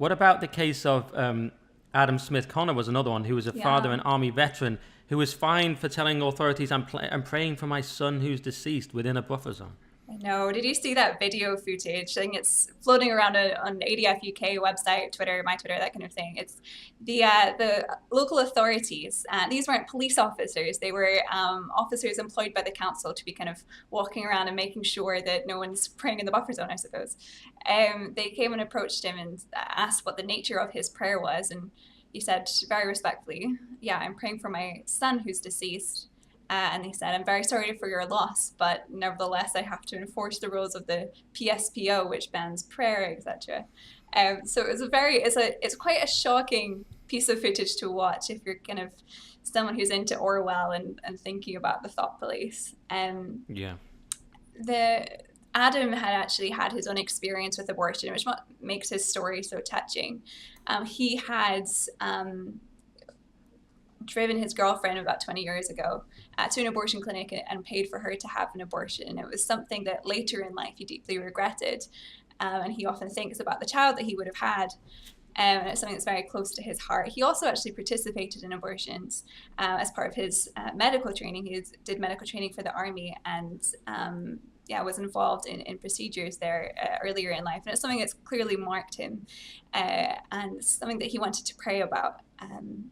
What about the case of Adam Smith Connor was another one, who was a father, an army veteran, who was fined for telling authorities, I'm praying for my son who's deceased within a buffer zone. I know. Did you see that video footage? I think it's floating around on ADF UK website, Twitter, my Twitter, that kind of thing. It's the local authorities. These weren't police officers. They were officers employed by the council to be kind of walking around and making sure that no one's praying in the buffer zone, I suppose. They came and approached him and asked what the nature of his prayer was. And he said very respectfully, yeah, I'm praying for my son who's deceased. And he said, I'm very sorry for your loss, but nevertheless, I have to enforce the rules of the PSPO, which bans prayer, etc. So it's quite a shocking piece of footage to watch if you're kind of someone who's into Orwell and thinking about the thought police. Yeah. Adam had actually had his own experience with abortion, which makes his story so touching. He had driven his girlfriend about 20 years ago to an abortion clinic and paid for her to have an abortion. And it was something that later in life he deeply regretted. And he often thinks about the child that he would have had. And it's something that's very close to his heart. He also actually participated in abortions as part of his medical training. He did medical training for the army and was involved in procedures there earlier in life. And it's something that's clearly marked him and something that he wanted to pray about.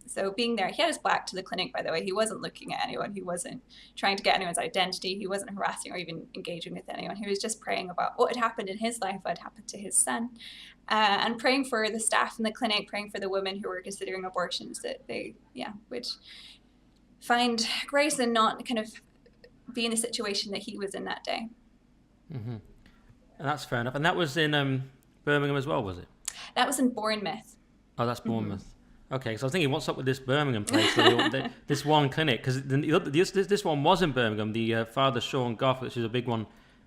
So being there, he had his back to the clinic, by the way. He wasn't looking at anyone. He wasn't trying to get anyone's identity. He wasn't harassing or even engaging with anyone. He was just praying about what had happened in his life, what had happened to his son, and praying for the staff in the clinic, praying for the women who were considering abortions, that they, would find grace and not kind of be in the situation that he was in that day. Mm-hmm. And that's fair enough. And that was in Birmingham as well, was it? That was in Bournemouth. Oh, that's Bournemouth. Mm-hmm. Okay, so I was thinking, what's up with this Birmingham place? This one clinic, because this one was in Birmingham. The Father Sean Goff, which is a big one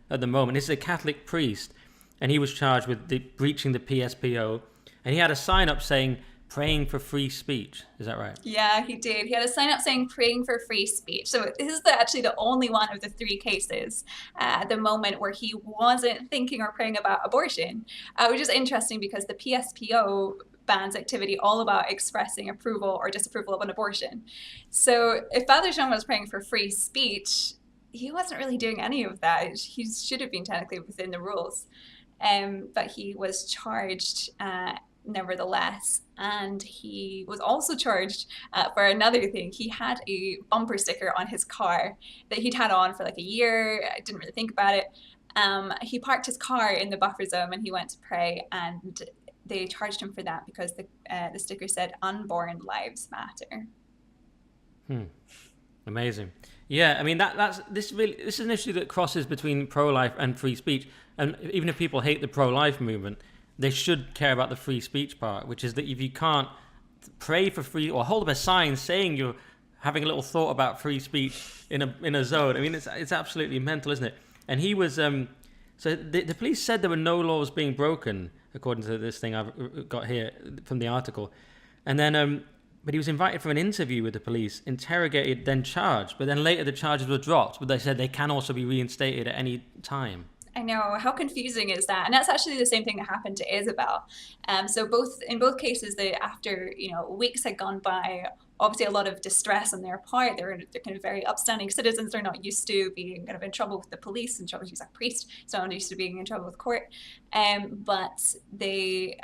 at the moment. This is a Catholic priest, and he was charged with breaching the PSPO, and he had a sign up saying, praying for free speech. Is that right? Yeah, he did. He had a sign up saying praying for free speech. So this is actually the only one of the three cases at the moment where he wasn't thinking or praying about abortion, which is interesting because the PSPO bans activity all about expressing approval or disapproval of an abortion. So if Father Sean was praying for free speech, he wasn't really doing any of that. He should have been technically within the rules. But he was charged nevertheless. And he was also charged for another thing. He had a bumper sticker on his car that he'd had on for like a year. I didn't really think about it. He parked his car in the buffer zone and he went to pray, and they charged him for that because the sticker said "Unborn Lives Matter." Amazing. Yeah, I mean this is an issue that crosses between pro-life and free speech. And even if people hate the pro-life movement, they should care about the free speech part, which is that if you can't pray for free or hold up a sign saying you're having a little thought about free speech in a zone, I mean it's absolutely mental, isn't it? And he was so the police said there were no laws being broken, according to this thing I've got here from the article. And then, but he was invited for an interview with the police, interrogated, then charged. But then later the charges were dropped, but they said they can also be reinstated at any time. I know. How confusing is that? And that's actually the same thing that happened to Isabel. So in both cases, after weeks had gone by, obviously a lot of distress on their part. They're kind of very upstanding citizens. They're not used to being kind of in trouble with the police, in trouble. He's a priest, so not used to being in trouble with court. But they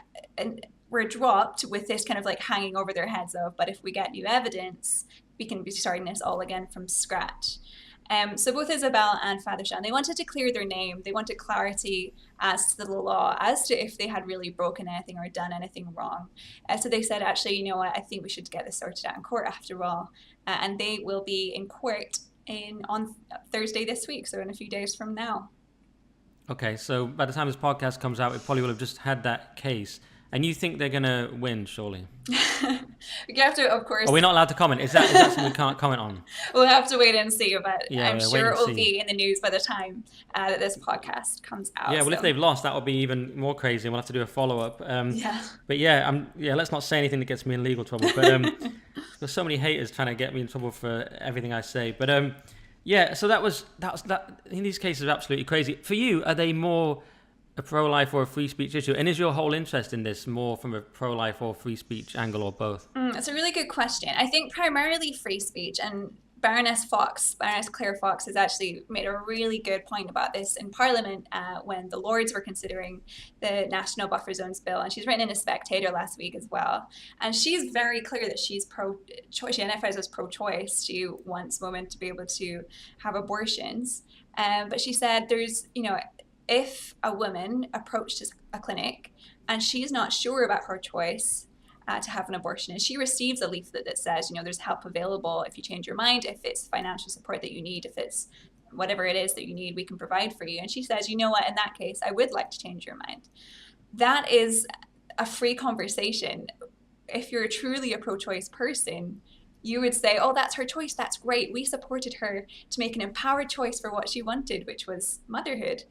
were dropped with this kind of like hanging over their heads of, but if we get new evidence, we can be starting this all again from scratch. So both Isabel and Father Sean, they wanted to clear their name. They wanted clarity as to the law, as to if they had really broken anything or done anything wrong. So they said, actually, you know what, I think we should get this sorted out in court after all. And they will be in court on Thursday this week, so in a few days from now. Okay, so by the time this podcast comes out, it probably will have just had that case. And you think they're going to win, surely? We have to, of course. Are we not allowed to comment? Is that something we can't comment on? We'll have to wait and see, but I'm sure it will be in the news by the time that this podcast comes out. Yeah, well, if they've lost, that will be even more crazy, and we'll have to do a follow-up. But let's not say anything that gets me in legal trouble. But there's so many haters trying to get me in trouble for everything I say. But so that was that. In these cases are absolutely crazy. For you, are they more a pro-life or a free speech issue? And is your whole interest in this more from a pro-life or free speech angle, or both? It's a really good question. I think primarily free speech, and Baroness Claire Fox, has actually made a really good point about this in Parliament when the Lords were considering the National Buffer Zones Bill, and she's written in a Spectator last week as well. And she's very clear that she's pro-choice. She identifies as pro-choice. She wants women to be able to have abortions. But she said there's, if a woman approached a clinic and she's not sure about her choice to have an abortion, and she receives a leaflet that says, there's help available if you change your mind, if it's financial support that you need, if it's whatever it is that you need, we can provide for you. And she says, you know what, in that case, I would like to change your mind. That is a free conversation. If you're truly a pro-choice person, you would say, oh, that's her choice. That's great. We supported her to make an empowered choice for what she wanted, which was motherhood.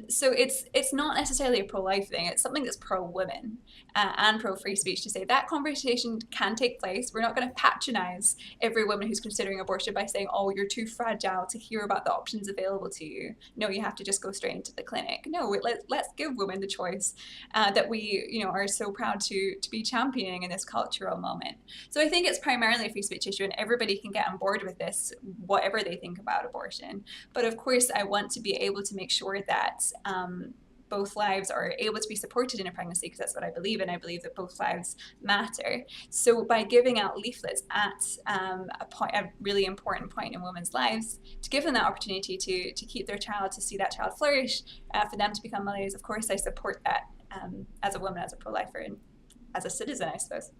So it's not necessarily a pro-life thing. It's something that's pro-women and pro-free speech to say that conversation can take place. We're not going to patronize every woman who's considering abortion by saying, oh, you're too fragile to hear about the options available to you. No, you have to just go straight into the clinic. No, let's give women the choice that we are so proud to be championing in this cultural moment. So I think it's primarily a free speech issue, and everybody can get on board with this, whatever they think about abortion. But of course, I want to be able to make sure that both lives are able to be supported in a pregnancy, because that's what I believe in. I believe that both lives matter. So by giving out leaflets at a really important point in women's lives, to give them that opportunity to keep their child, to see that child flourish, for them to become mothers, of course I support that as a woman, as a pro-lifer, and as a citizen, I suppose.